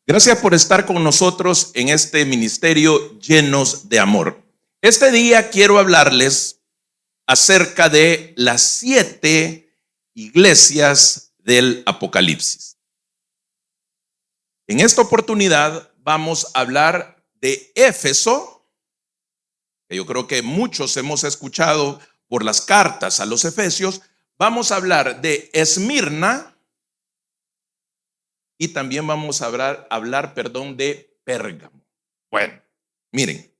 Gracias por estar con nosotros en este ministerio llenos de amor. Este día quiero hablarles acerca de las 7 iglesias del Apocalipsis. En esta oportunidad vamos a hablar de Éfeso, que yo creo que muchos hemos escuchado por las cartas a los Efesios. Vamos a hablar de Esmirna. Y también vamos a hablar de Pérgamo. Bueno, miren.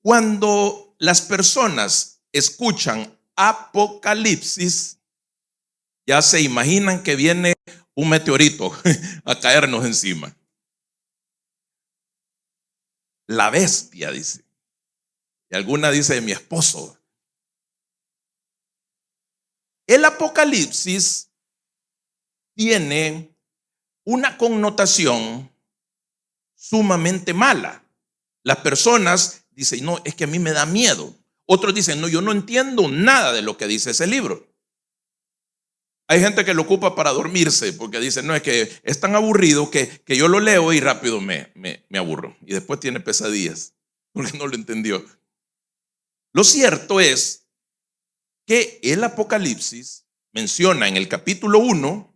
Cuando las personas escuchan Apocalipsis, ya se imaginan que viene un meteorito a caernos encima. La bestia, dice. Y alguna dice de mi esposo. El Apocalipsis tiene una connotación sumamente mala. Las personas dicen, no, es que a mí me da miedo. Otros dicen, no, yo no entiendo nada de lo que dice ese libro. Hay gente que lo ocupa para dormirse, porque dice, no, es que es tan aburrido que yo lo leo y rápido me aburro. Y después tiene pesadillas, porque no lo entendió. Lo cierto es que el Apocalipsis menciona en el capítulo 1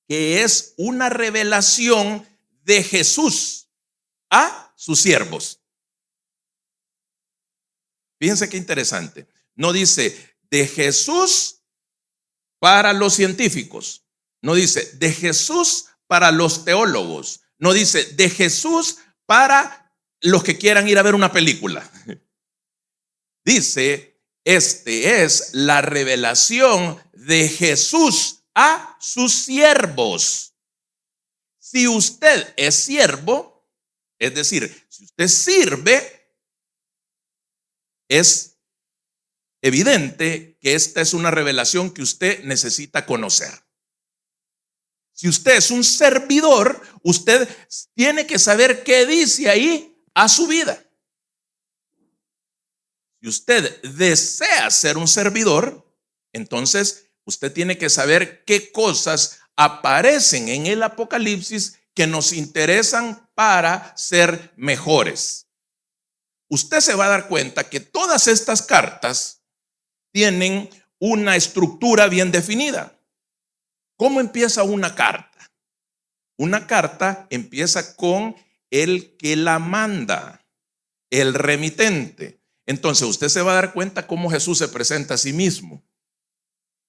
que es una revelación de Jesús a sus siervos. Fíjense qué interesante. No dice de Jesús para los científicos. No dice de Jesús para los teólogos. No dice de Jesús para los que quieran ir a ver una película. Dice, este es la revelación de Jesús a sus siervos. Si usted es siervo, es decir, si usted sirve, es evidente que esta es una revelación que usted necesita conocer. Si usted es un servidor, usted tiene que saber qué dice ahí a su vida. Si usted desea ser un servidor, entonces usted tiene que saber qué cosas aparecen en el Apocalipsis que nos interesan para ser mejores. Usted se va a dar cuenta que todas estas cartas tienen una estructura bien definida. ¿Cómo empieza una carta? Una carta empieza con el que la manda, el remitente. Entonces usted se va a dar cuenta cómo Jesús se presenta a sí mismo.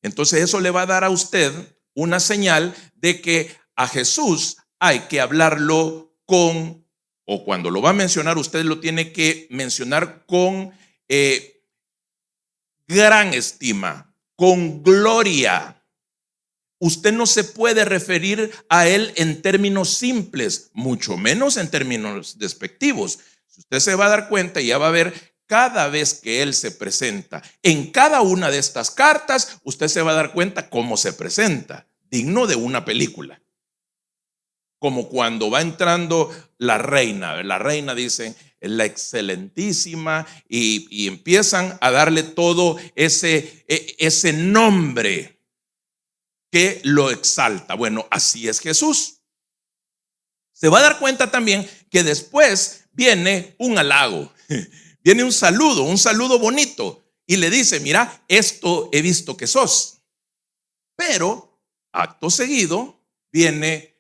Entonces eso le va a dar a usted una señal de que a Jesús hay que hablarlo con, o cuando lo va a mencionar, usted lo tiene que mencionar con gran estima, con gloria. Usted no se puede referir a él en términos simples, mucho menos en términos despectivos. Si usted se va a dar cuenta, ya va a ver cada vez que él se presenta en cada una de estas cartas, usted se va a dar cuenta cómo se presenta, digno de una película. Como cuando va entrando la reina dice la excelentísima y empiezan a darle todo ese nombre que lo exalta. Bueno, así es Jesús. Se va a dar cuenta también que después viene un halago. Viene un saludo bonito y le dice, mira, esto he visto que sos. Pero acto seguido viene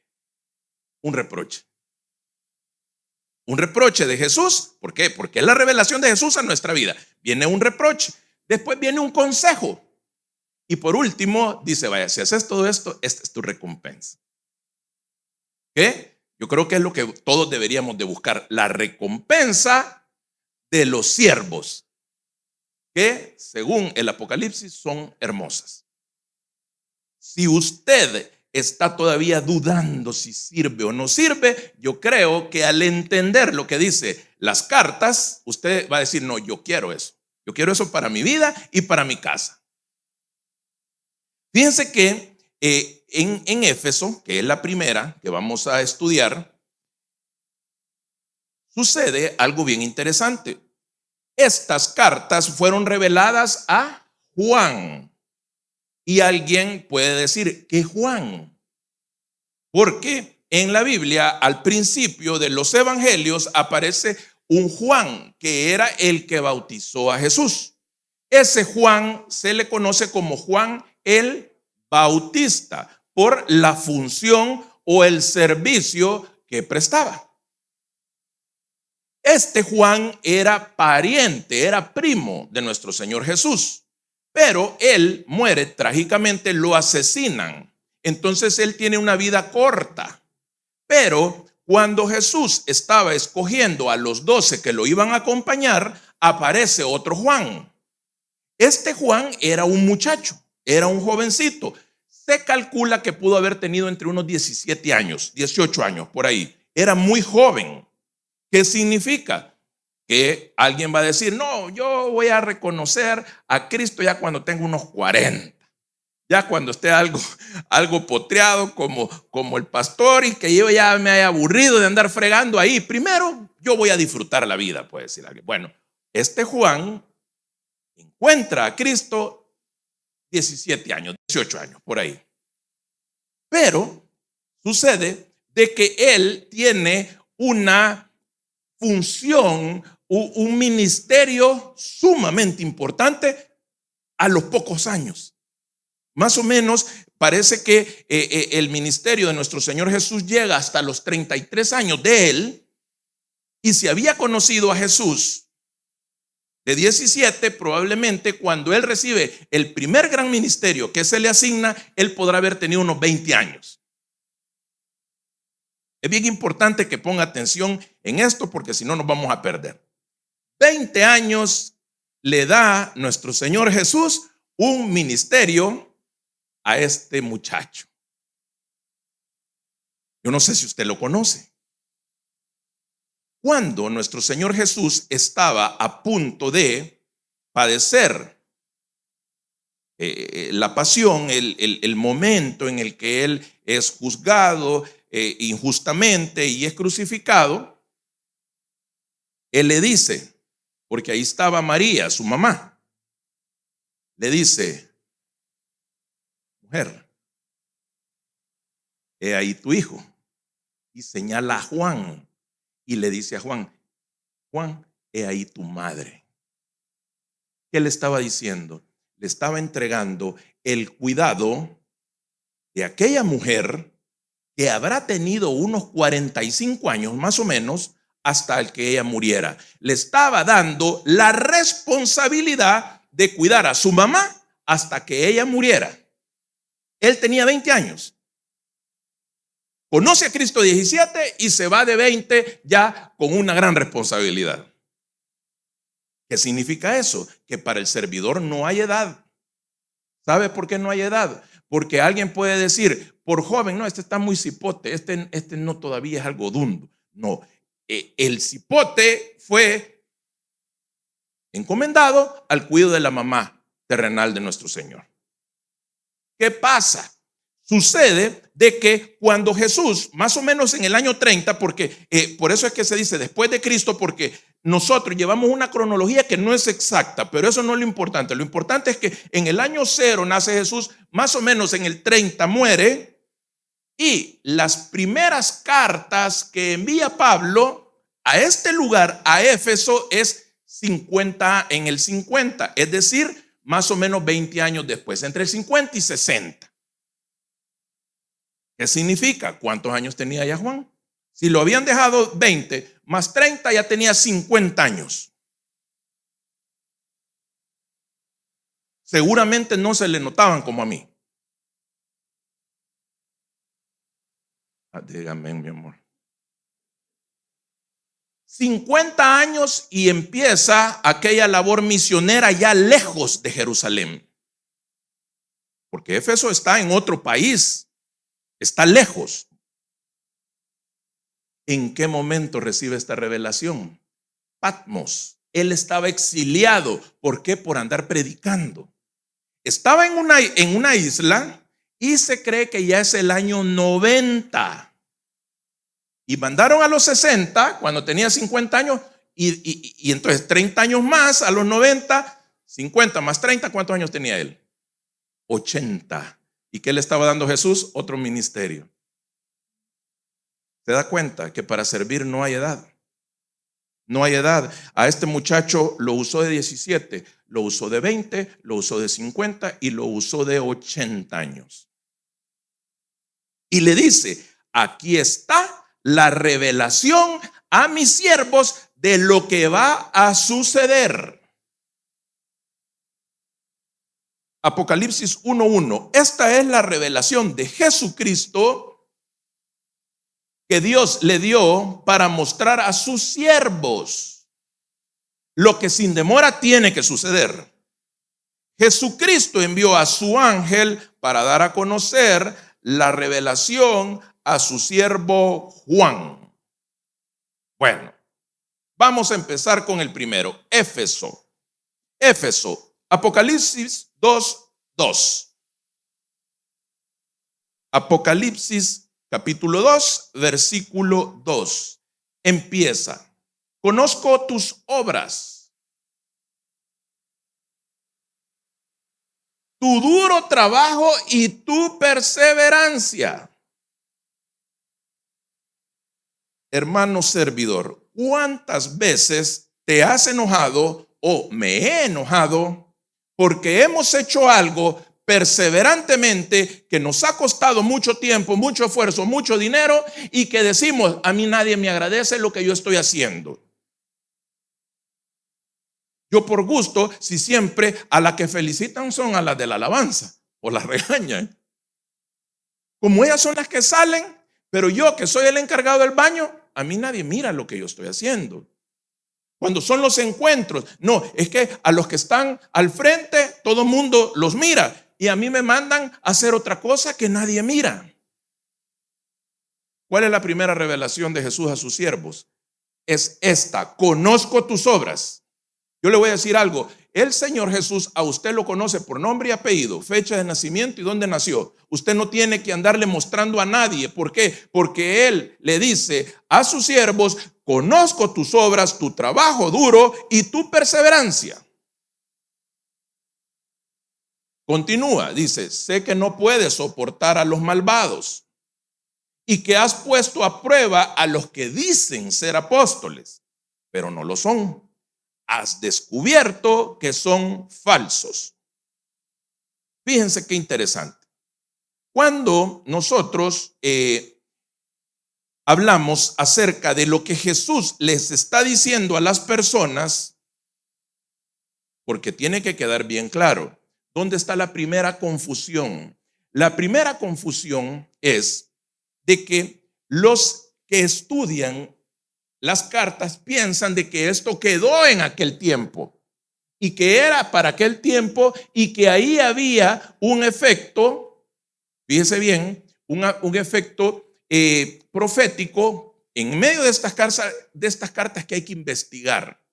un reproche. Un reproche de Jesús. ¿Por qué? Porque es la revelación de Jesús a nuestra vida. Viene un reproche. Después viene un consejo. Y por último dice, vaya, si haces todo esto, esta es tu recompensa. ¿Qué? Yo creo que es lo que todos deberíamos de buscar. La recompensa de los siervos, que según el Apocalipsis son hermosas. Si usted está todavía dudando si sirve o no sirve, yo creo que al entender lo que dice las cartas, usted va a decir, no, yo quiero eso. Yo quiero eso para mi vida y para mi casa. Fíjense que en Éfeso, que es la primera que vamos a estudiar, sucede algo bien interesante. Estas cartas fueron reveladas a Juan. Y alguien puede decir, ¿qué Juan? Porque en la Biblia, al principio de los evangelios, aparece un Juan, que era el que bautizó a Jesús. Ese Juan se le conoce como Juan el Bautista por la función o el servicio que prestaba. Este Juan era pariente, era primo de nuestro Señor Jesús, pero él muere trágicamente, lo asesinan. Entonces él tiene una vida corta. Pero cuando Jesús estaba escogiendo a los 12 que lo iban a acompañar, aparece otro Juan. Este Juan era un muchacho, era un jovencito. Se calcula que pudo haber tenido entre unos 17 años, 18 años, por ahí. Era muy joven. ¿Qué significa? Que alguien va a decir, no, yo voy a reconocer a Cristo ya cuando tengo unos 40. Ya cuando esté algo potreado como el pastor y que yo ya me haya aburrido de andar fregando ahí. Primero, yo voy a disfrutar la vida, puede decir alguien. Bueno, este Juan encuentra a Cristo 17 años, 18 años, por ahí. Pero sucede de que él tiene una función, un ministerio sumamente importante a los pocos años. Más o menos parece que el ministerio de nuestro Señor Jesús llega hasta los 33 años de él, y si había conocido a Jesús de 17, probablemente cuando él recibe el primer gran ministerio que se le asigna, él podrá haber tenido unos 20 años. Es bien importante que ponga atención en esto porque si no nos vamos a perder. 20 años le da nuestro Señor Jesús un ministerio a este muchacho. Yo no sé si usted lo conoce. Cuando nuestro Señor Jesús estaba a punto de padecer la pasión, el momento en el que Él es juzgado injustamente y es crucificado, Él le dice, porque ahí estaba María, su mamá, le dice, mujer, he ahí tu hijo. Y señala a Juan y le dice a Juan, Juan, he ahí tu madre. ¿Qué le estaba diciendo? Le estaba entregando el cuidado de aquella mujer que habrá tenido unos 45 años más o menos hasta el que ella muriera. Le estaba dando la responsabilidad de cuidar a su mamá hasta que ella muriera. Él tenía 20 años. Conoce a Cristo 17 y se va de 20 ya con una gran responsabilidad. ¿Qué significa eso? Que para el servidor no hay edad. ¿Sabe por qué no hay edad? Porque alguien puede decir, por joven, no, este está muy cipote, este no todavía es algo dundo. No, el cipote fue encomendado al cuidado de la mamá terrenal de nuestro Señor. ¿Qué pasa? Sucede de que cuando Jesús, más o menos en el año 30, porque por eso es que se dice después de Cristo, porque nosotros llevamos una cronología que no es exacta, pero eso no es lo importante. Lo importante es que en el año 0 nace Jesús, más o menos en el 30 muere, y las primeras cartas que envía Pablo a este lugar, a Éfeso, es 50 en el 50, es decir, más o menos 20 años después, entre el 50 y 60. ¿Qué significa? ¿Cuántos años tenía ya Juan? Si lo habían dejado 20 más 30, ya tenía 50 años. Seguramente no se le notaban como a mí. Dígame, mi amor. 50 años y empieza aquella labor misionera ya lejos de Jerusalén. Porque Éfeso está en otro país. Está lejos. ¿En qué momento recibe esta revelación? Patmos. Él estaba exiliado. ¿Por qué? Por andar predicando. Estaba en una isla y se cree que ya es el año 90. Y mandaron a los 60 cuando tenía 50 años y entonces 30 años más a los 90, 50 más 30, ¿cuántos años tenía él? 80. ¿Y qué le estaba dando Jesús? Otro ministerio. ¿Se da cuenta que para servir no hay edad? No hay edad. A este muchacho lo usó de 17, lo usó de 20, lo usó de 50 y lo usó de 80 años. Y le dice, aquí está la revelación a mis siervos de lo que va a suceder. Apocalipsis 1:1. Esta es la revelación de Jesucristo que Dios le dio para mostrar a sus siervos lo que sin demora tiene que suceder. Jesucristo envió a su ángel para dar a conocer la revelación a su siervo Juan. Bueno, vamos a empezar con el primero, Éfeso. Éfeso, Apocalipsis 2:2. Apocalipsis capítulo 2, versículo 2. Empieza. Conozco tus obras, tu duro trabajo y tu perseverancia. Hermano servidor, ¿cuántas veces te has enojado o me he enojado porque hemos hecho algo perseverantemente que nos ha costado mucho tiempo, mucho esfuerzo, mucho dinero y que decimos, a mí nadie me agradece lo que yo estoy haciendo? Yo por gusto, si siempre a la que felicitan son a las de la alabanza o las regañan. Como ellas son las que salen, pero yo que soy el encargado del baño, a mí nadie mira lo que yo estoy haciendo. Cuando son los encuentros, no, es que a los que están al frente, todo el mundo los mira y a mí me mandan a hacer otra cosa que nadie mira. ¿Cuál es la primera revelación de Jesús a sus siervos? Es esta: conozco tus obras. Yo le voy a decir algo. El Señor Jesús a usted lo conoce por nombre y apellido, fecha de nacimiento y dónde nació. Usted no tiene que andarle mostrando a nadie. ¿Por qué? Porque Él le dice a sus siervos, conozco tus obras, tu trabajo duro y tu perseverancia. Continúa, dice, sé que no puedes soportar a los malvados y que has puesto a prueba a los que dicen ser apóstoles, pero no lo son. Has descubierto que son falsos. Fíjense qué interesante. Cuando nosotros hablamos acerca de lo que Jesús les está diciendo a las personas, porque tiene que quedar bien claro, ¿dónde está la primera confusión? La primera confusión es de que los que estudian las cartas piensan de que esto quedó en aquel tiempo y que era para aquel tiempo y que ahí había un efecto, fíjese bien, un efecto profético en medio de estas cartas que hay que investigar.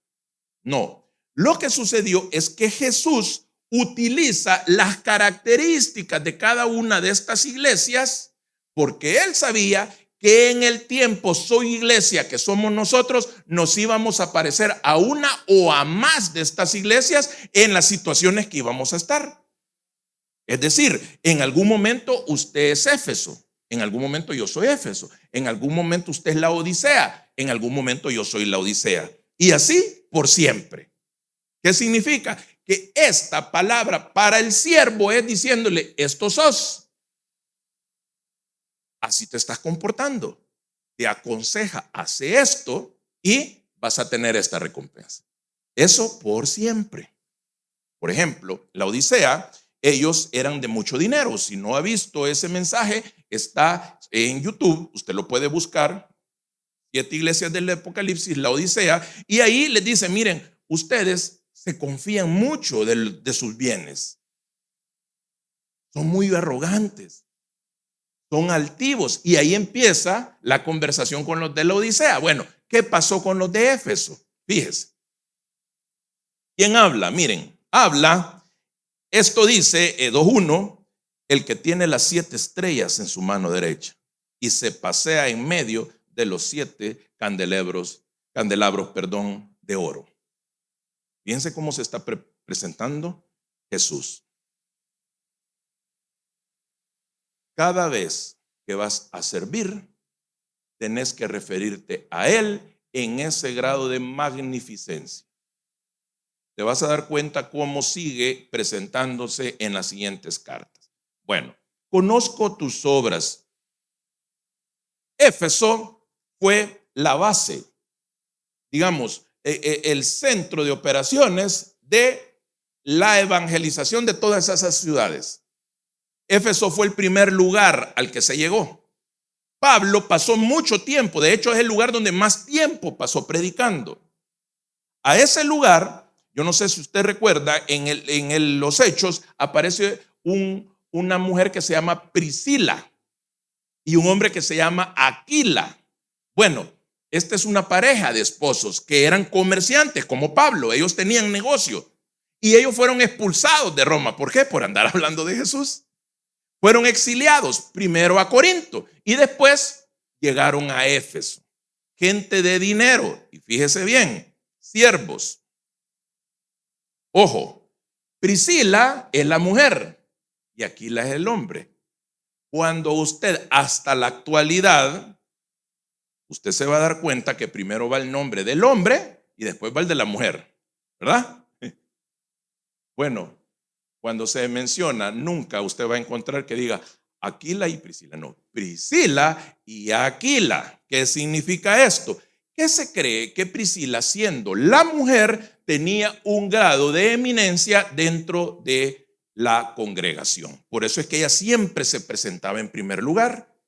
No, lo que sucedió es que Jesús utiliza las características de cada una de estas iglesias porque Él sabía que en el tiempo soy iglesia que somos nosotros, nos íbamos a parecer a una o a más de estas iglesias en las situaciones que íbamos a estar. Es decir, en algún momento usted es Éfeso, en algún momento yo soy Éfeso, en algún momento usted es la Odisea, en algún momento yo soy la Odisea. Y así por siempre. ¿Qué significa? Que esta palabra para el siervo es diciéndole, esto sos. Así te estás comportando. Te aconseja, hace esto y vas a tener esta recompensa. Eso por siempre. Por ejemplo, la Odisea, ellos eran de mucho dinero. Si no ha visto ese mensaje, está en YouTube. Usted lo puede buscar. 7 iglesias del Apocalipsis, la Odisea. Y ahí les dice, miren, ustedes se confían mucho de sus bienes. Son muy arrogantes. Son altivos. Y ahí empieza la conversación con los de la Odisea. Bueno, ¿qué pasó con los de Éfeso? Fíjese. ¿Quién habla? Miren, habla, esto dice 2:1, el que tiene las 7 estrellas en su mano derecha y se pasea en medio de los 7 candelabros, de oro. Fíjense cómo se está presentando Jesús. Cada vez que vas a servir, tenés que referirte a Él en ese grado de magnificencia. Te vas a dar cuenta cómo sigue presentándose en las siguientes cartas. Bueno, conozco tus obras. Éfeso fue la base, digamos, el centro de operaciones de la evangelización de todas esas ciudades. Éfeso fue el primer lugar al que se llegó. Pablo pasó mucho tiempo, de hecho es el lugar donde más tiempo pasó predicando. A ese lugar, yo no sé si usted recuerda, en los Hechos aparece una mujer que se llama Priscila y un hombre que se llama Aquila. Bueno, esta es una pareja de esposos que eran comerciantes como Pablo, ellos tenían negocio y ellos fueron expulsados de Roma. ¿Por qué? Por andar hablando de Jesús. Fueron exiliados primero a Corinto y después llegaron a Éfeso. Gente de dinero, y fíjese bien, siervos. Ojo, Priscila es la mujer y Aquila es el hombre. Cuando usted, hasta la actualidad, usted se va a dar cuenta que primero va el nombre del hombre y después va el de la mujer, ¿verdad? Bueno, cuando se menciona, nunca usted va a encontrar que diga Aquila y Priscila. No, Priscila y Aquila. ¿Qué significa esto? Que se cree que Priscila, siendo la mujer, tenía un grado de eminencia dentro de la congregación. Por eso es que ella siempre se presentaba en primer lugar.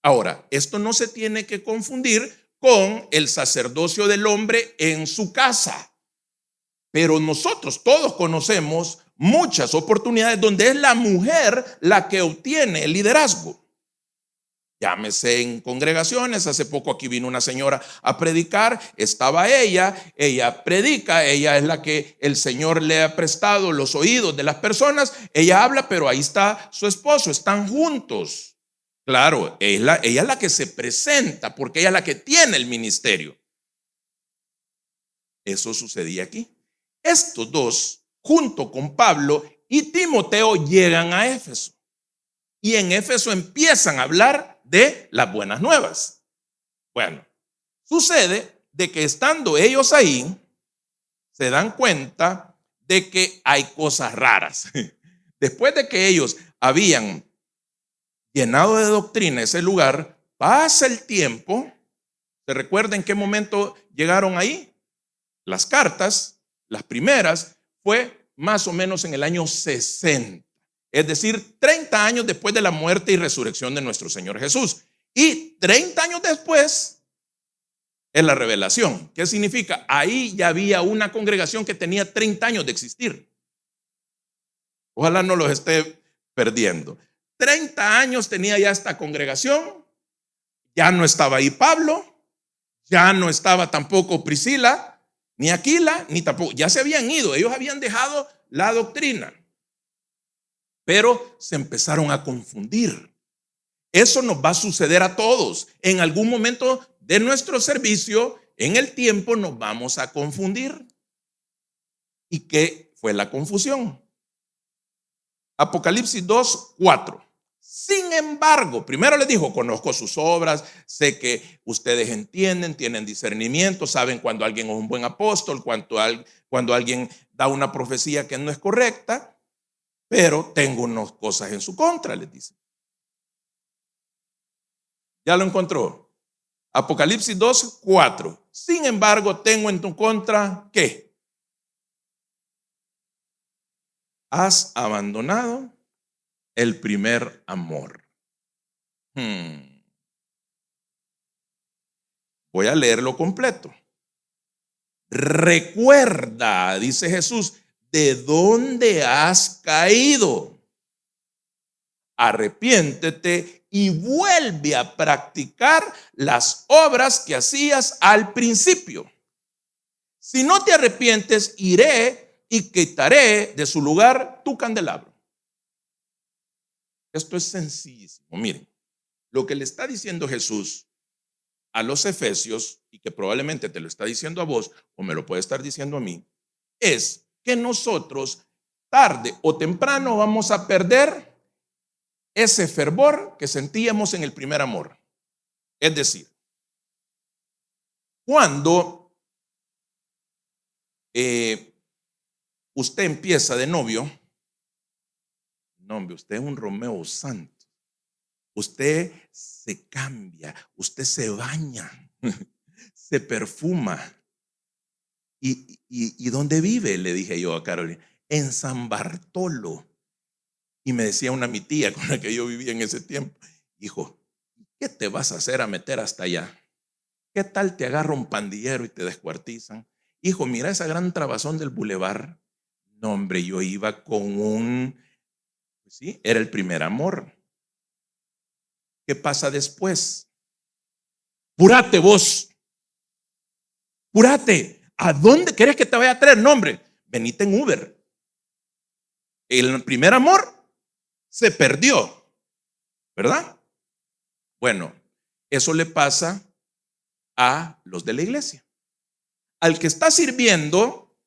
Ahora, esto no se tiene que confundir con el sacerdocio del hombre en su casa. Pero nosotros todos conocemos muchas oportunidades donde es la mujer la que obtiene el liderazgo. Llámese en congregaciones. Hace poco aquí vino una señora a predicar, estaba ella predica, ella es la que el Señor le ha prestado los oídos de las personas, ella habla, pero ahí está su esposo, están juntos. Claro, ella es la que se presenta porque ella es la que tiene el ministerio. Eso sucedía aquí. Estos dos, junto con Pablo y Timoteo, llegan a Éfeso. Y en Éfeso empiezan a hablar de las buenas nuevas. Bueno, sucede de que estando ellos ahí, se dan cuenta de que hay cosas raras. Después de que ellos habían llenado de doctrina ese lugar, pasa el tiempo. ¿Se recuerda en qué momento llegaron ahí? Las cartas, las primeras, fue más o menos en el año 60. Es decir, 30 años después de la muerte y resurrección de nuestro Señor Jesús. Y 30 años después es la revelación. ¿Qué significa? Ahí ya había una congregación que tenía 30 años de existir. Ojalá no los esté perdiendo. 30 años tenía ya esta congregación. Ya no estaba ahí Pablo. Ya no estaba tampoco Priscila, ni Aquila, ni tampoco. Ya se habían ido. Ellos habían dejado la doctrina. Pero se empezaron a confundir. Eso nos va a suceder a todos. En algún momento de nuestro servicio, en el tiempo, nos vamos a confundir. ¿Y qué fue la confusión? Apocalipsis 2:4. Sin embargo, primero les dijo, conozco sus obras, sé que ustedes entienden, tienen discernimiento, saben cuando alguien es un buen apóstol, cuando alguien da una profecía que no es correcta. Pero tengo unas cosas en su contra, les dice. ¿Ya lo encontró? Apocalipsis 2:4. Sin embargo, tengo en tu contra, ¿qué? Has abandonado el primer amor. Voy a leerlo completo. Recuerda, dice Jesús, ¿de dónde has caído? Arrepiéntete y vuelve a practicar las obras que hacías al principio. Si no te arrepientes, iré y quitaré de su lugar tu candelabro. Esto es sencillísimo. Miren, lo que le está diciendo Jesús a los efesios, y que probablemente te lo está diciendo a vos, o me lo puede estar diciendo a mí, es que nosotros tarde o temprano vamos a perder ese fervor que sentíamos en el primer amor. Es decir, cuando usted empieza de novio, no, hombre, usted es un Romeo Santo. Usted se cambia, usted se baña, se perfuma. ¿Y dónde vive? Le dije yo a Carolina. En San Bartolo. Y me decía mi tía con la que yo vivía en ese tiempo: hijo, ¿qué te vas a hacer a meter hasta allá? ¿Qué tal te agarra un pandillero y te descuartizan? Hijo, mira esa gran trabazón del bulevar. No, hombre, yo iba con pues sí, era el primer amor. ¿Qué pasa después? Púrate vos. Púrate. ¿A dónde querés que te vaya a traer? No, hombre, venite en Uber. El primer amor se perdió, ¿verdad? Bueno, eso le pasa a los de la iglesia. Al que está sirviendo,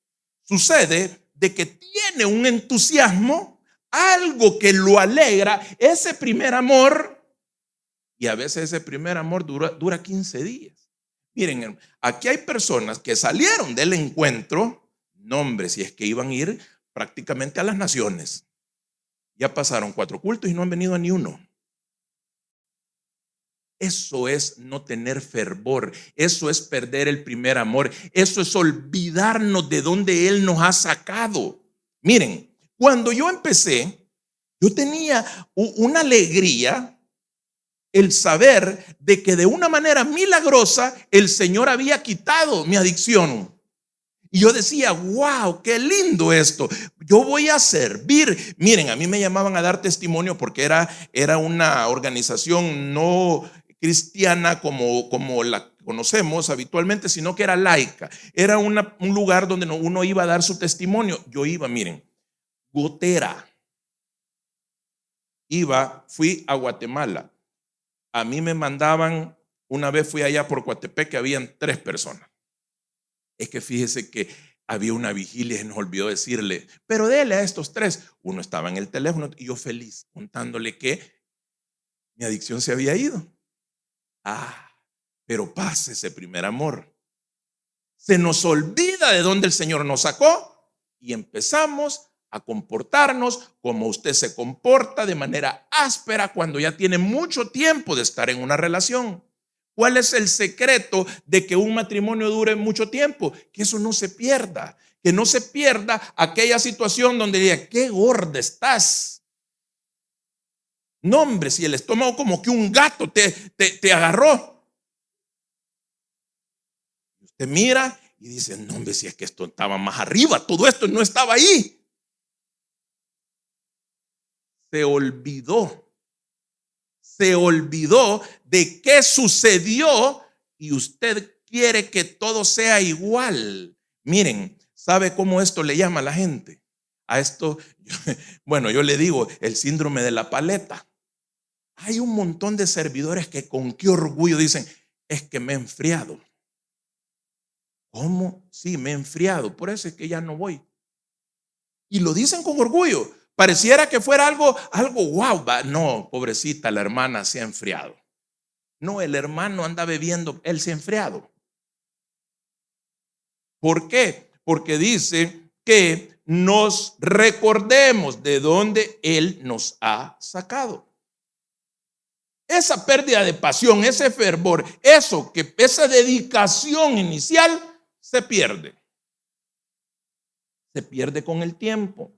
sucede de que tiene un entusiasmo, algo que lo alegra, ese primer amor, y a veces ese primer amor dura 15 días. Miren, aquí hay personas que salieron del encuentro, no, hombre, si es que iban a ir prácticamente a las naciones. Ya pasaron 4 cultos y no han venido a ni uno. Eso es no tener fervor, eso es perder el primer amor, eso es olvidarnos de dónde Él nos ha sacado. Miren, cuando yo empecé, yo tenía una alegría, el saber de que de una manera milagrosa el Señor había quitado mi adicción. Y yo decía, wow, qué lindo esto. Yo voy a servir. Miren, a mí me llamaban a dar testimonio porque era una organización no cristiana como la conocemos habitualmente, sino que era laica. Era un lugar donde uno iba a dar su testimonio. Yo iba, miren, gotera. Fui a Guatemala. A mí me mandaban, una vez fui allá por Coatepec, que habían 3 personas. Es que fíjese que había una vigilia y nos olvidó decirle, pero dele a estos 3. Uno estaba en el teléfono y yo feliz contándole que mi adicción se había ido. Pero pasa ese primer amor. Se nos olvida de dónde el Señor nos sacó y empezamos a comportarnos como usted se comporta, de manera áspera cuando ya tiene mucho tiempo de estar en una relación. ¿Cuál es el secreto de que un matrimonio dure mucho tiempo? Que eso no se pierda, que no se pierda aquella situación donde diga, qué gorda estás. No, hombre, si el estómago como que un gato te agarró. Usted mira y dice, no, hombre, si es que esto estaba más arriba, todo esto no estaba ahí. Se olvidó de qué sucedió y usted quiere que todo sea igual. Miren, ¿sabe cómo esto le llama a la gente? A esto, bueno, yo le digo el síndrome de la paleta. Hay un montón de servidores que con qué orgullo dicen, es que me he enfriado. ¿Cómo? Sí, me he enfriado, por eso es que ya no voy. Y lo dicen con orgullo. Pareciera que fuera algo wow. No, pobrecita, la hermana se ha enfriado. No, el hermano anda bebiendo, él se ha enfriado. ¿Por qué? Porque dice que nos recordemos de dónde Él nos ha sacado. Esa pérdida de pasión, ese fervor, esa dedicación inicial se pierde. Se pierde con el tiempo.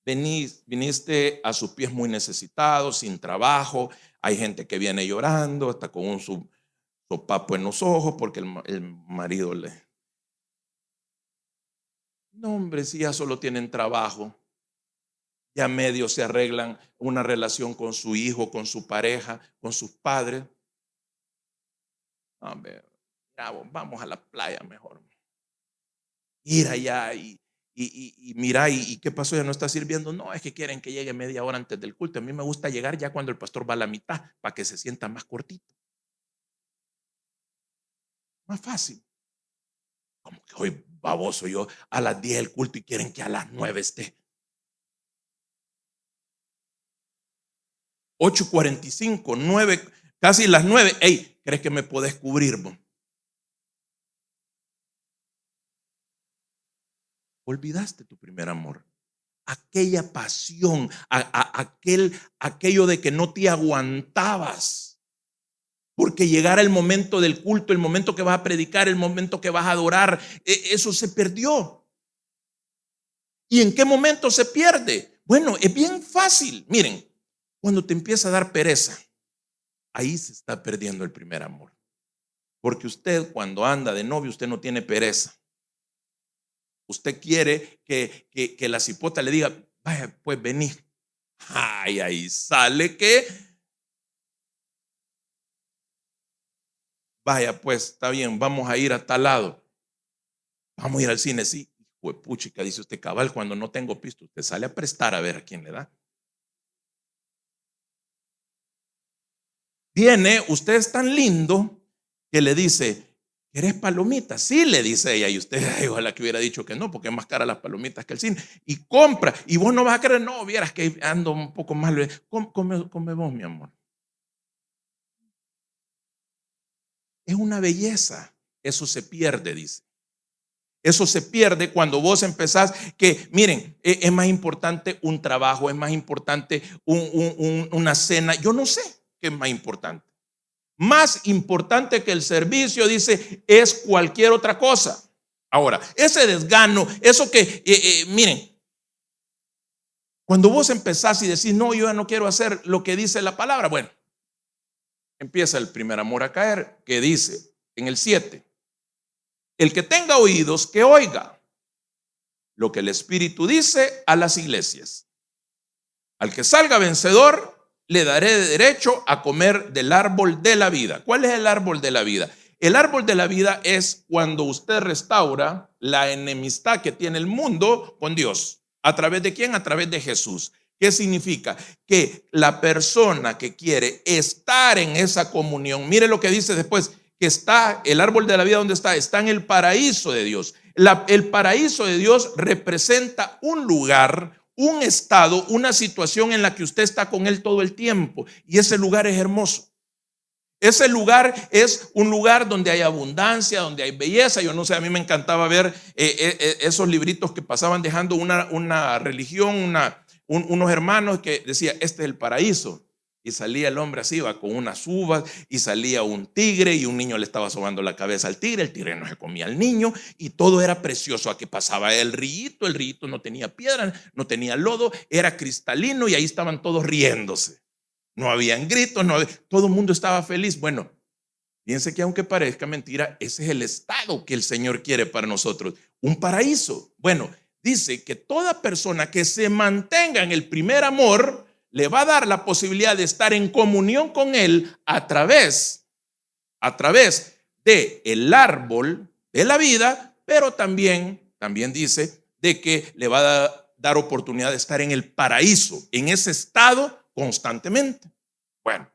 Viniste a sus pies muy necesitado, sin trabajo. Hay gente que viene llorando, hasta con un sopapo en los ojos porque el marido le... No, hombre, si ya solo tienen trabajo, ya medio se arreglan una relación con su hijo, con su pareja, con sus padres. No, hombre, vamos a la playa mejor. Ir allá y mira, ¿y qué pasó? ¿Ya no está sirviendo? No, es que quieren que llegue media hora antes del culto. A mí me gusta llegar ya cuando el pastor va a la mitad, para que se sienta más cortito. Más fácil. Como que hoy baboso yo a las 10 del culto y quieren que a las 9 esté. 8:45, 9, casi las 9. Hey, ¿crees que me podés cubrir vos? Olvidaste tu primer amor. Aquella pasión, aquello de que no te aguantabas. Porque llegara el momento del culto, el momento que vas a predicar, el momento que vas a adorar, eso se perdió. ¿Y en qué momento se pierde? Bueno, es bien fácil. Miren, cuando te empieza a dar pereza, ahí se está perdiendo el primer amor. Porque usted cuando anda de novio, usted no tiene pereza. Usted quiere que la cipota le diga, vaya, pues vení. Ay, ahí sale que, vaya, pues está bien, vamos a ir a tal lado. Vamos a ir al cine, sí. Pues puchica, dice usted, cabal, cuando no tengo pisto, usted sale a prestar a ver a quién le da. Viene, usted es tan lindo que le dice, ¿querés palomitas? Sí, le dice ella, y usted, ay, ojalá que hubiera dicho que no, porque es más cara las palomitas que el cine. Y compra, y vos no vas a querer, no, vieras que ando un poco mal. Come vos, mi amor. Es una belleza, eso se pierde, dice. Eso se pierde cuando vos empezás que, miren, es más importante un trabajo, es más importante una cena. Yo no sé qué es más importante. Más importante que el servicio, dice, es cualquier otra cosa. Ahora, ese desgano, eso que, miren, cuando vos empezás y decís, no, yo ya no quiero hacer lo que dice la palabra, bueno, empieza el primer amor a caer, que dice en el 7, el que tenga oídos, que oiga lo que el Espíritu dice a las iglesias. Al que salga vencedor, le daré derecho a comer del árbol de la vida. ¿Cuál es el árbol de la vida? El árbol de la vida es cuando usted restaura la enemistad que tiene el mundo con Dios. ¿A través de quién? A través de Jesús. ¿Qué significa? Que la persona que quiere estar en esa comunión, mire lo que dice después, que está el árbol de la vida, ¿dónde está? Está en el paraíso de Dios. El paraíso de Dios representa un lugar, un estado, una situación en la que usted está con Él todo el tiempo. Y ese lugar es hermoso. Ese lugar es un lugar donde hay abundancia, donde hay belleza. Yo no sé, a mí me encantaba ver esos libritos que pasaban dejando una religión, unos hermanos que decía, este es el paraíso. Y salía el hombre así, va con unas uvas, y salía un tigre, y un niño le estaba sobando la cabeza al tigre. El tigre no se comía al niño, y todo era precioso. Aquí pasaba el rillito no tenía piedra, no tenía lodo, era cristalino, y ahí estaban todos riéndose. No habían gritos, todo el mundo estaba feliz. Bueno, fíjense que aunque parezca mentira, ese es el estado que el Señor quiere para nosotros, un paraíso. Bueno, dice que toda persona que se mantenga en el primer amor le va a dar la posibilidad de estar en comunión con Él a través de el árbol de la vida, pero también dice de que le va a dar oportunidad de estar en el paraíso, en ese estado constantemente. Bueno,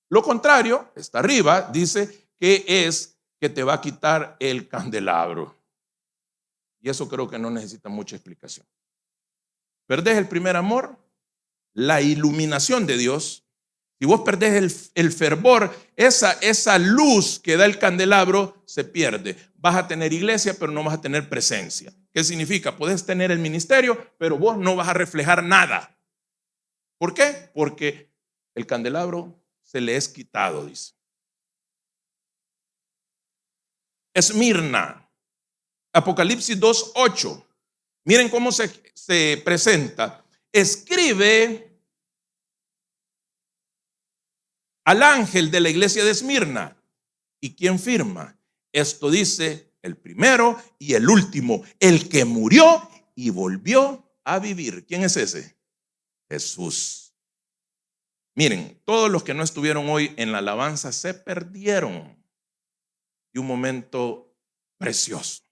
lo contrario, está arriba, dice que es que te va a quitar el candelabro. Y eso creo que no necesita mucha explicación. Perdés el primer amor, la iluminación de Dios. Si vos perdés el fervor, esa luz que da el candelabro se pierde. Vas a tener iglesia, pero no vas a tener presencia. ¿Qué significa? Podés tener el ministerio, pero vos no vas a reflejar nada. ¿Por qué? Porque el candelabro se le es quitado, dice. Esmirna, Apocalipsis 2:8. Miren cómo se presenta. Escribe al ángel de la iglesia de Esmirna. ¿Y quién firma? Esto dice el primero y el último, el que murió y volvió a vivir. ¿Quién es ese? Jesús. Miren, todos los que no estuvieron hoy en la alabanza se perdieron de un momento precioso.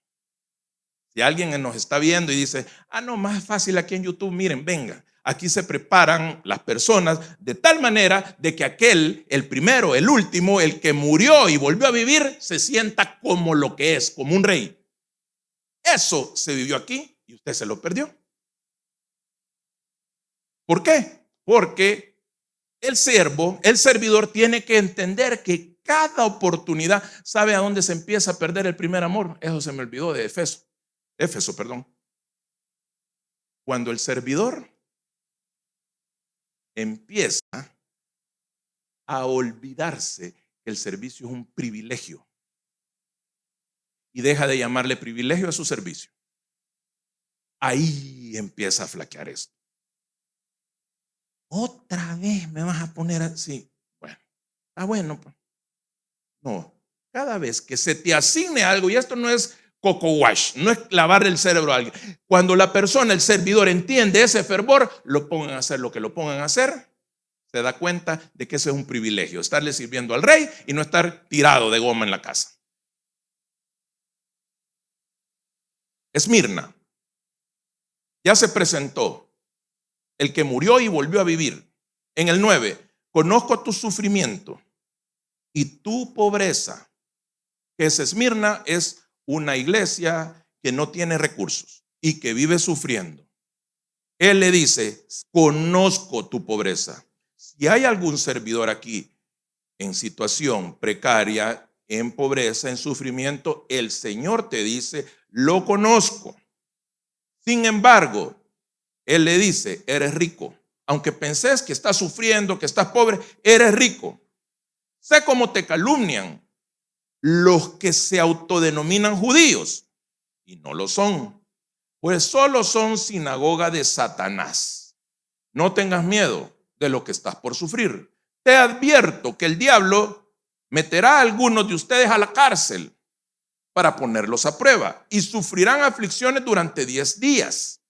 Si alguien nos está viendo y dice, no, más fácil aquí en YouTube, miren, venga, aquí se preparan las personas de tal manera de que aquel, el primero, el último, el que murió y volvió a vivir, se sienta como lo que es, como un rey. Eso se vivió aquí y usted se lo perdió. ¿Por qué? Porque El siervo, el servidor tiene que entender que cada oportunidad, ¿sabe a dónde se empieza a perder el primer amor? Eso se me olvidó de Éfeso, perdón. Cuando el servidor empieza a olvidarse que el servicio es un privilegio y deja de llamarle privilegio a su servicio. Ahí empieza a flaquear esto. Otra vez me vas a poner así. Bueno, está bueno. No, cada vez que se te asigne algo, y esto no es coco wash, no es lavarle el cerebro a alguien. Cuando la persona, el servidor, entiende ese fervor, lo pongan a hacer lo que lo pongan a hacer, se da cuenta de que ese es un privilegio, estarle sirviendo al rey y no estar tirado de goma en la casa. Esmirna, ya se presentó el que murió y volvió a vivir. En el 9, conozco tu sufrimiento y tu pobreza. Que es Esmirna, es una iglesia que no tiene recursos y que vive sufriendo. Él le dice, conozco tu pobreza. Si hay algún servidor aquí en situación precaria, en pobreza, en sufrimiento, el Señor te dice, lo conozco. Sin embargo, Él le dice, eres rico. Aunque penses que estás sufriendo, que estás pobre, eres rico. Sé cómo te calumnian los que se autodenominan judíos y no lo son, pues solo son sinagoga de Satanás. No tengas miedo de lo que estás por sufrir. Te advierto que el diablo meterá a algunos de ustedes a la cárcel para ponerlos a prueba y sufrirán aflicciones durante 10 días.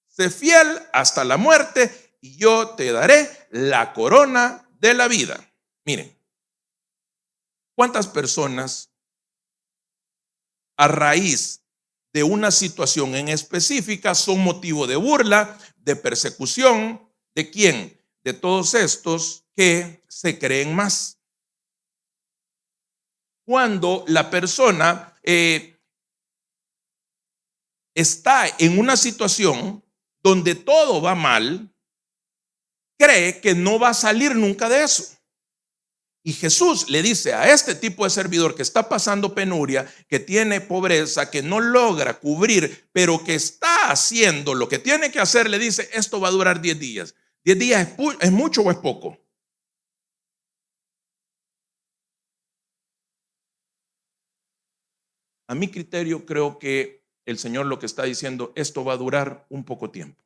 Sé fiel hasta la muerte y yo te daré la corona de la vida. Miren, ¿cuántas personas a raíz de una situación en específica son motivo de burla, de persecución? ¿De quién? De todos estos que se creen más. Cuando la persona está en una situación donde todo va mal, cree que no va a salir nunca de eso. Y Jesús le dice a este tipo de servidor que está pasando penuria, que tiene pobreza, que no logra cubrir, pero que está haciendo lo que tiene que hacer, le dice, esto va a durar 10 días. ¿10 días es mucho o es poco? A mi criterio, creo que el Señor lo que está diciendo, esto va a durar un poco tiempo.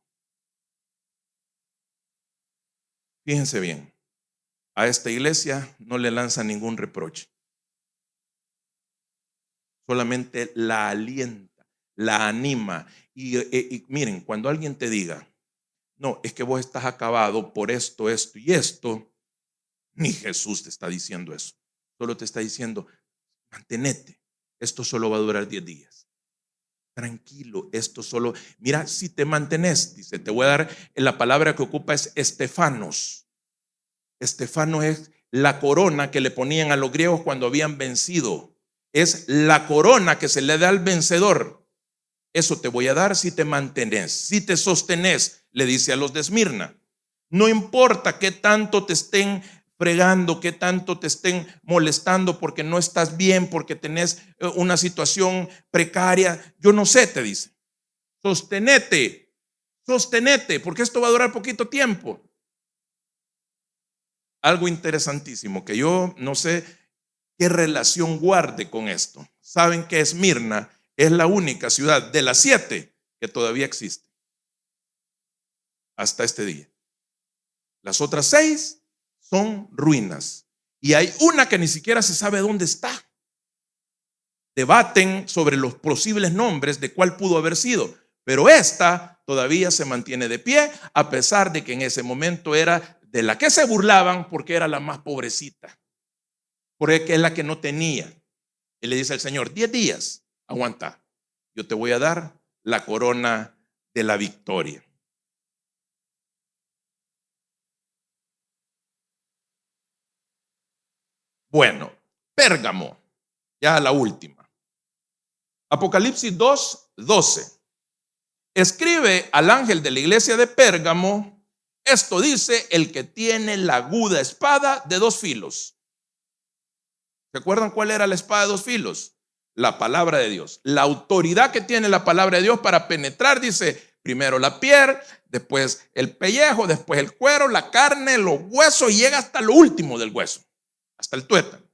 Fíjense bien, a esta iglesia no le lanza ningún reproche. Solamente la alienta, la anima. Y miren, cuando alguien te diga, no, es que vos estás acabado por esto, esto y esto, ni Jesús te está diciendo eso. Solo te está diciendo, mantenete, esto solo va a durar 10 días. Tranquilo, esto solo, mira, si te mantenés, dice, te voy a dar, la palabra que ocupa es estefanos. Estefanos es la corona que le ponían a los griegos cuando habían vencido. Es la corona que se le da al vencedor. Eso te voy a dar si te mantenés, si te sostenés, le dice a los de Esmirna. No importa qué tanto te estén fregando, qué tanto te estén molestando porque no estás bien, porque tenés una situación precaria. Yo no sé, te dice. Sostenete, porque esto va a durar poquito tiempo. Algo interesantísimo que yo no sé qué relación guarde con esto. Saben que Esmirna es la única ciudad de las 7 que todavía existe hasta este día. Las otras 6 son ruinas y hay una que ni siquiera se sabe dónde está. Debaten sobre los posibles nombres de cuál pudo haber sido, pero esta todavía se mantiene de pie, a pesar de que en ese momento era de la que se burlaban porque era la más pobrecita, porque es la que no tenía. Y le dice al Señor, 10 días, aguanta, yo te voy a dar la corona de la victoria. Bueno, Pérgamo, ya la última. Apocalipsis 2:12. Escribe al ángel de la iglesia de Pérgamo, Esto dice el que tiene la aguda espada de dos filos. ¿Se acuerdan cuál era la espada de dos filos? La palabra de Dios. La autoridad que tiene la palabra de Dios para penetrar, dice, primero la piel, después el pellejo, después el cuero, la carne, los huesos, y llega hasta lo último del hueso, hasta el tuétano.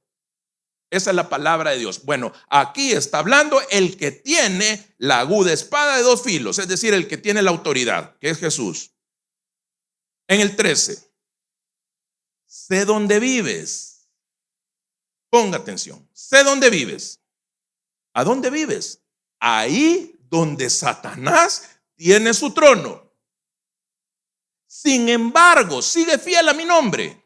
Esa es la palabra de Dios. Bueno, aquí está hablando el que tiene la aguda espada de dos filos, es decir, el que tiene la autoridad, que es Jesús. En el 13, sé dónde vives. Ponga atención, sé dónde vives. ¿A dónde vives? Ahí donde Satanás tiene su trono. Sin embargo, sigue fiel a mi nombre.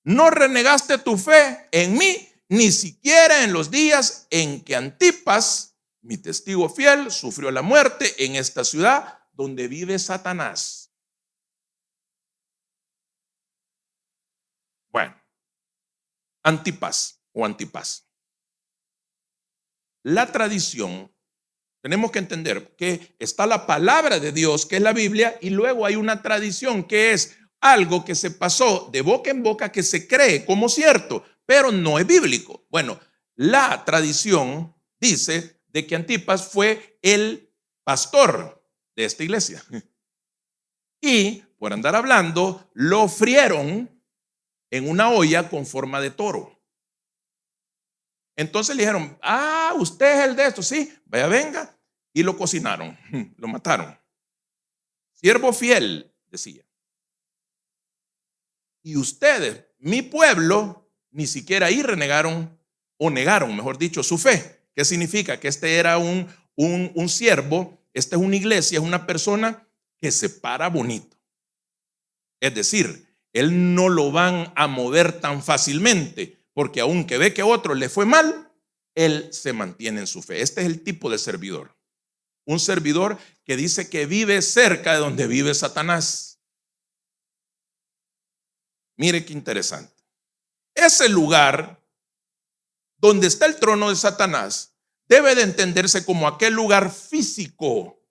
No renegaste tu fe en mí, ni siquiera en los días en que Antipas, mi testigo fiel, sufrió la muerte en esta ciudad donde vive Satanás. Bueno, Antipas o Antipas. La tradición, tenemos que entender que está la palabra de Dios, que es la Biblia, y luego hay una tradición que es algo que se pasó de boca en boca, que se cree como cierto, pero no es bíblico. Bueno, la tradición dice de que Antipas fue el pastor de esta iglesia. Y por andar hablando, lo frieron en una olla con forma de toro. Entonces le dijeron, usted es el de esto, sí, vaya, venga. Y lo cocinaron, lo mataron. Siervo fiel, decía. Y ustedes, mi pueblo, ni siquiera ahí renegaron, o negaron, mejor dicho, su fe. ¿Qué significa? Que este era un siervo, esta es una iglesia, es una persona que se para bonito. Es decir, él no lo van a mover tan fácilmente, porque aunque ve que a otro le fue mal, él se mantiene en su fe. Este es el tipo de servidor. Un servidor que dice que vive cerca de donde vive Satanás. Mire qué interesante. Ese lugar donde está el trono de Satanás debe de entenderse como aquel lugar físico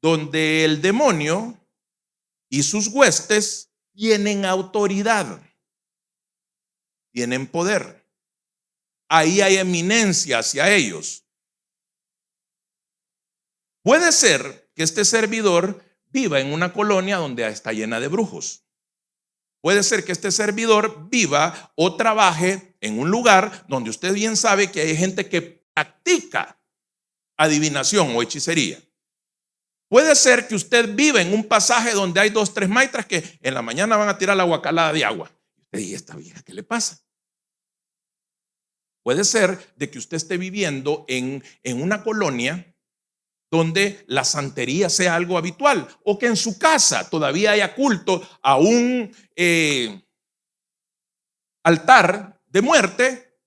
donde el demonio y sus huestes tienen autoridad, tienen poder. Ahí hay eminencia hacia ellos. Puede ser que este servidor viva en una colonia donde está llena de brujos. Puede ser que este servidor viva o trabaje en un lugar donde usted bien sabe que hay gente que practica adivinación o hechicería. Puede ser que usted viva en un pasaje donde hay 2, 3 maitras que en la mañana van a tirar la guacalada de agua. ¿Y esta vieja qué le pasa? Puede ser de que usted esté viviendo en una colonia donde la santería sea algo habitual, o que en su casa todavía haya culto a un altar de muerte,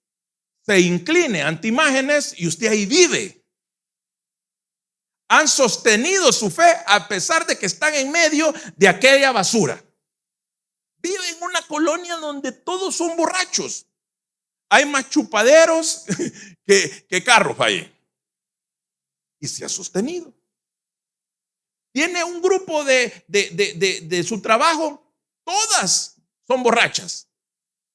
se incline ante imágenes y usted ahí vive. Han sostenido su fe a pesar de que están en medio de aquella basura. Vive en una colonia donde todos son borrachos. Hay más chupaderos que carros ahí. Y se ha sostenido. Tiene un grupo de su trabajo, todas son borrachas,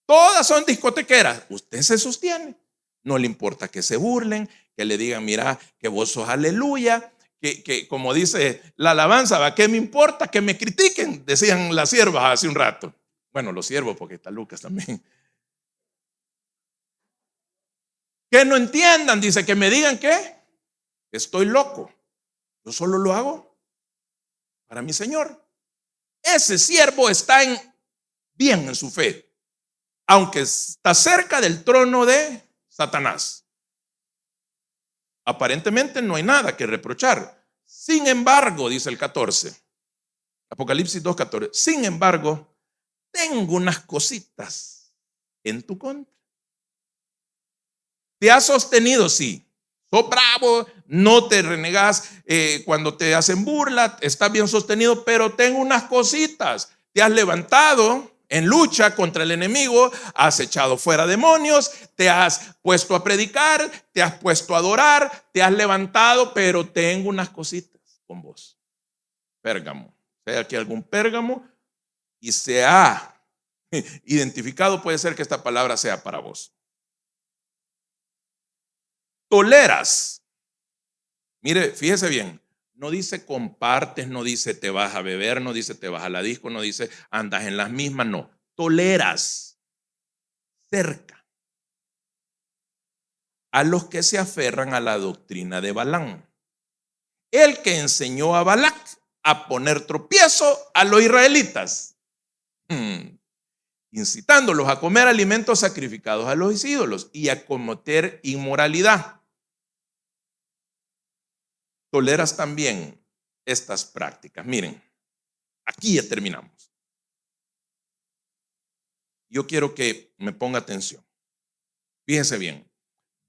todas son discotequeras. Usted se sostiene. No le importa que se burlen, que le digan, mira, que vos sos aleluya, que como dice la alabanza, ¿va? ¿Qué me importa que me critiquen? Decían las siervas hace un rato. Bueno, los siervos, porque está Lucas también. Que no entiendan, dice, que me digan que estoy loco. Yo solo lo hago para mi Señor. Ese siervo está bien en su fe, aunque está cerca del trono de Satanás. Aparentemente no hay nada que reprochar. Sin embargo, dice el 14, Apocalipsis 2:14, sin embargo, tengo unas cositas en tu contra. Te has sostenido, sí. Sos bravo, no te renegas cuando te hacen burla, estás bien sostenido, pero tengo unas cositas. Te has levantado en lucha contra el enemigo, has echado fuera demonios, te has puesto a predicar, te has puesto a adorar, te has levantado, pero tengo unas cositas con vos. Pérgamo. Si hay aquí algún Pérgamo y se ha identificado, puede ser que esta palabra sea para vos. Toleras. Mire, fíjese bien. No dice compartes, no dice te vas a beber, no dice te vas a la disco, no dice andas en las mismas, no. Toleras cerca a los que se aferran a la doctrina de Balaam, el que enseñó a Balac a poner tropiezo a los israelitas, incitándolos a comer alimentos sacrificados a los ídolos y a cometer inmoralidad. Toleras también estas prácticas. Miren, aquí ya terminamos. Yo quiero que me ponga atención. Fíjense bien.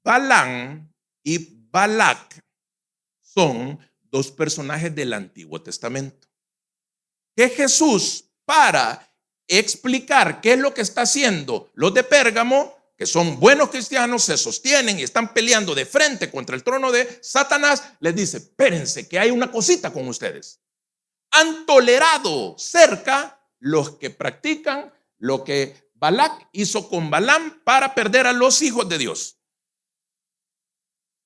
Balaam y Balac son dos personajes del Antiguo Testamento que Jesús, para explicar qué es lo que está haciendo los de Pérgamo, que son buenos cristianos, se sostienen y están peleando de frente contra el trono de Satanás, les dice: espérense que hay una cosita con ustedes. Han tolerado cerca los que practican lo que Balac hizo con Balaam para perder a los hijos de Dios.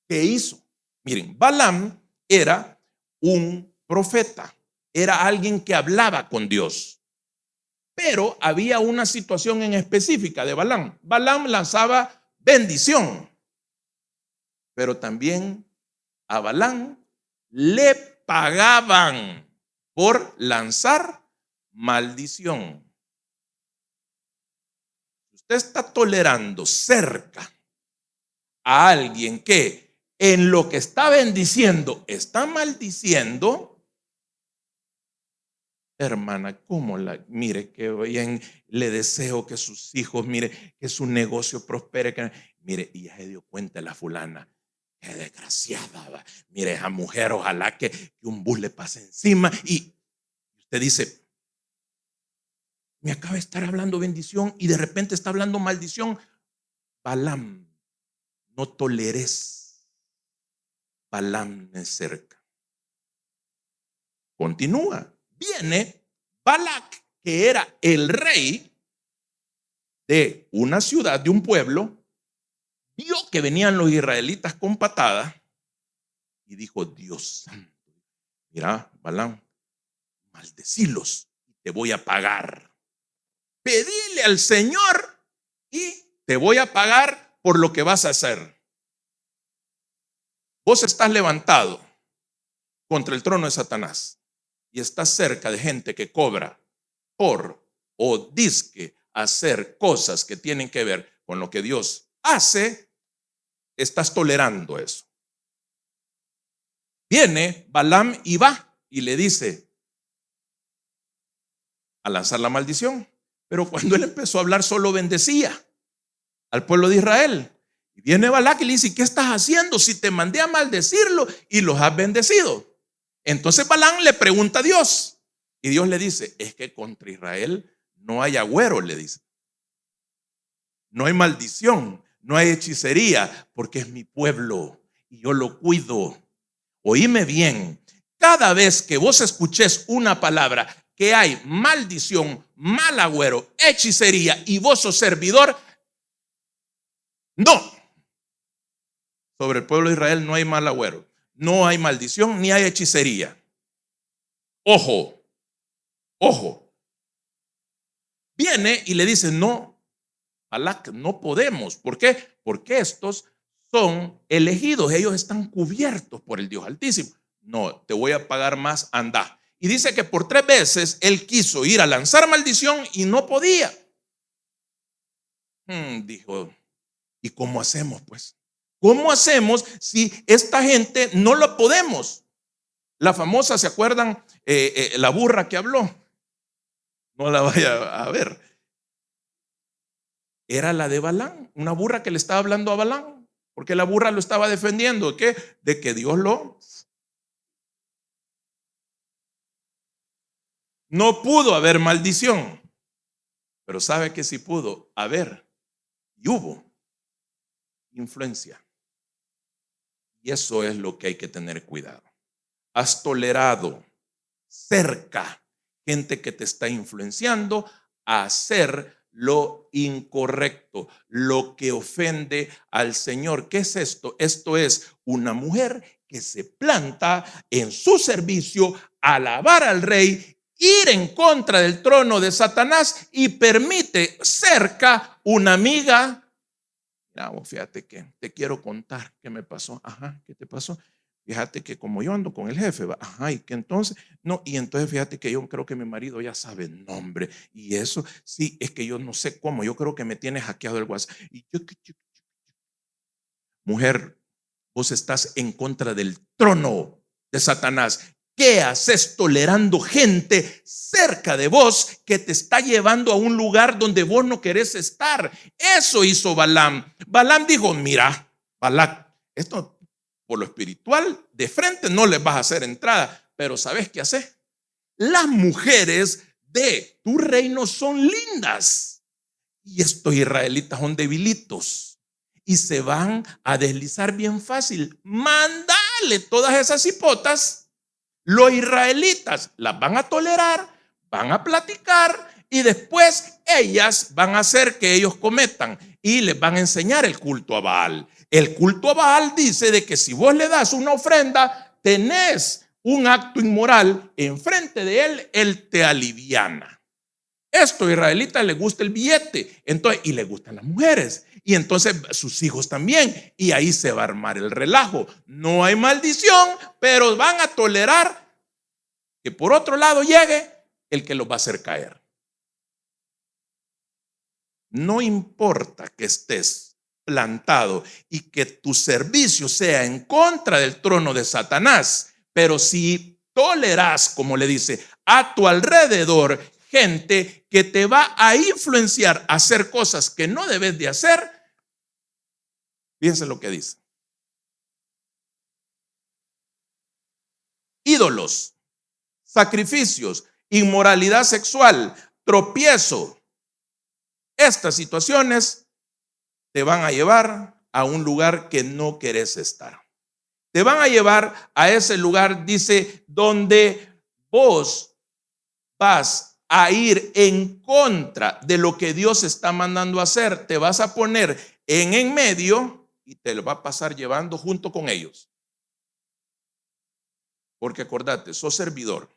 ¿Qué hizo? Miren, Balaam era un profeta, era alguien que hablaba con Dios, pero había una situación en específica de Balaam. Balaam lanzaba bendición, pero también a Balaam le pagaban por lanzar maldición. Usted está tolerando cerca a alguien que en lo que está bendiciendo está maldiciendo. Hermana, ¿cómo mire que bien le deseo que sus hijos, mire, que su negocio prospere, mire, y ya se dio cuenta la fulana, qué desgraciada, va. Mire, esa mujer, ojalá que un bus le pase encima, y usted dice: me acaba de estar hablando bendición y de repente está hablando maldición. Balaam, no toleres. Balaam es cerca. Continúa. Viene Balac, que era el rey de una ciudad, de un pueblo, vio que venían los israelitas con patadas y dijo: Dios santo, mira, Balaam, maldecilos y te voy a pagar. Pedile al Señor y te voy a pagar por lo que vas a hacer. Vos estás levantado contra el trono de Satanás y estás cerca de gente que cobra por o dizque hacer cosas que tienen que ver con lo que Dios hace. Estás tolerando eso. Viene Balaam y va y le dice a lanzar la maldición, pero cuando él empezó a hablar solo bendecía al pueblo de Israel. Y viene Balac y le dice: ¿qué estás haciendo si te mandé a maldecirlo y los has bendecido? Entonces Balaam le pregunta a Dios y Dios le dice: es que contra Israel no hay agüero, le dice. No hay maldición, no hay hechicería, porque es mi pueblo y yo lo cuido. Oíme bien, cada vez que vos escuches una palabra que hay maldición, mal agüero, hechicería y vos sos servidor, no. Sobre el pueblo de Israel no hay mal agüero, no hay maldición ni hay hechicería. Ojo, ojo. Viene y le dice: no, Balac, no podemos. ¿Por qué? Porque estos son elegidos, ellos están cubiertos por el Dios Altísimo. No, te voy a pagar más, anda. Y dice que por 3 veces él quiso ir a lanzar maldición y no podía. Dijo: ¿y cómo hacemos pues? ¿Cómo hacemos si esta gente no lo podemos? La famosa, ¿se acuerdan? La burra que habló. No la vaya a ver. Era la de Balaam, una burra que le estaba hablando a Balaam, porque la burra lo estaba defendiendo. ¿De qué? De que Dios lo... No pudo haber maldición, pero sabe que sí pudo haber y hubo influencia. Y eso es lo que hay que tener cuidado. Has tolerado cerca, gente que te está influenciando a hacer lo incorrecto, lo que ofende al Señor. ¿Qué es esto? Esto es una mujer que se planta en su servicio, alabar al rey, ir en contra del trono de Satanás y permite cerca una amiga. Mira, fíjate que te quiero contar qué me pasó. Ajá, ¿qué te pasó? Fíjate que como yo ando con el jefe, va, ajá, y que entonces, no, y entonces fíjate que yo creo que mi marido ya sabe el nombre, y eso, sí, es que yo no sé cómo, yo creo que me tiene hackeado el WhatsApp. Y mujer, vos estás en contra del trono de Satanás. ¿Qué haces tolerando gente cerca de vos que te está llevando a un lugar donde vos no querés estar? Eso hizo Balaam. Balaam dijo, mira, Balac, esto por lo espiritual de frente no les vas a hacer entrada, pero ¿sabes qué haces? Las mujeres de tu reino son lindas y estos israelitas son debilitos y se van a deslizar bien fácil. Mándale todas esas hipotas. Los israelitas las van a tolerar, van a platicar y después ellas van a hacer que ellos cometan y les van a enseñar el culto a Baal. El culto a Baal dice de que si vos le das una ofrenda, tenés un acto inmoral enfrente de él te aliviana. Estos israelitas les gusta el billete, entonces, y les gustan las mujeres, y entonces sus hijos también, y ahí se va a armar el relajo. No hay maldición, pero van a tolerar que por otro lado llegue el que los va a hacer caer. No importa que estés plantado y que tu servicio sea en contra del trono de Satanás, pero si toleras, como le dice, a tu alrededor gente que te va a influenciar a hacer cosas que no debes de hacer, fíjense lo que dice. Ídolos, sacrificios, inmoralidad sexual, tropiezo. Estas situaciones te van a llevar a un lugar que no querés estar. Te van a llevar a ese lugar, dice, donde vos vas a ir en contra de lo que Dios está mandando a hacer. Te vas a poner en medio y te lo va a pasar llevando junto con ellos. Porque acordate, sos servidor.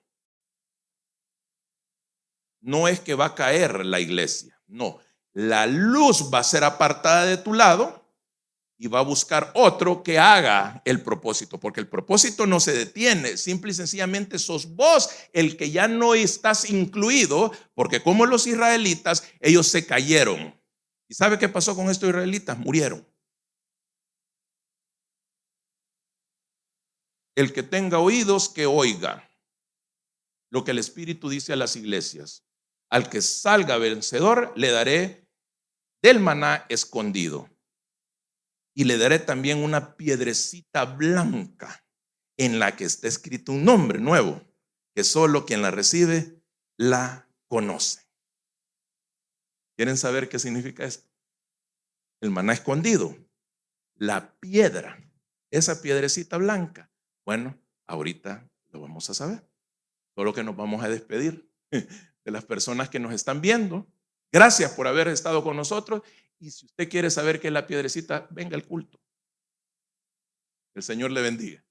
No es que va a caer la iglesia, no. La luz va a ser apartada de tu lado y va a buscar otro que haga el propósito, porque el propósito no se detiene, simple y sencillamente sos vos el que ya no estás incluido, porque como los israelitas, ellos se cayeron. ¿Y sabe qué pasó con estos israelitas? Murieron. El que tenga oídos, que oiga lo que el Espíritu dice a las iglesias. Al que salga vencedor, le daré del maná escondido. Y le daré también una piedrecita blanca en la que está escrito un nombre nuevo, que solo quien la recibe la conoce. ¿Quieren saber qué significa esto? El maná escondido, la piedra, esa piedrecita blanca. Bueno, ahorita lo vamos a saber. Solo que nos vamos a despedir de las personas que nos están viendo. Gracias por haber estado con nosotros. Y si usted quiere saber qué es la piedrecita, venga al culto. El Señor le bendiga.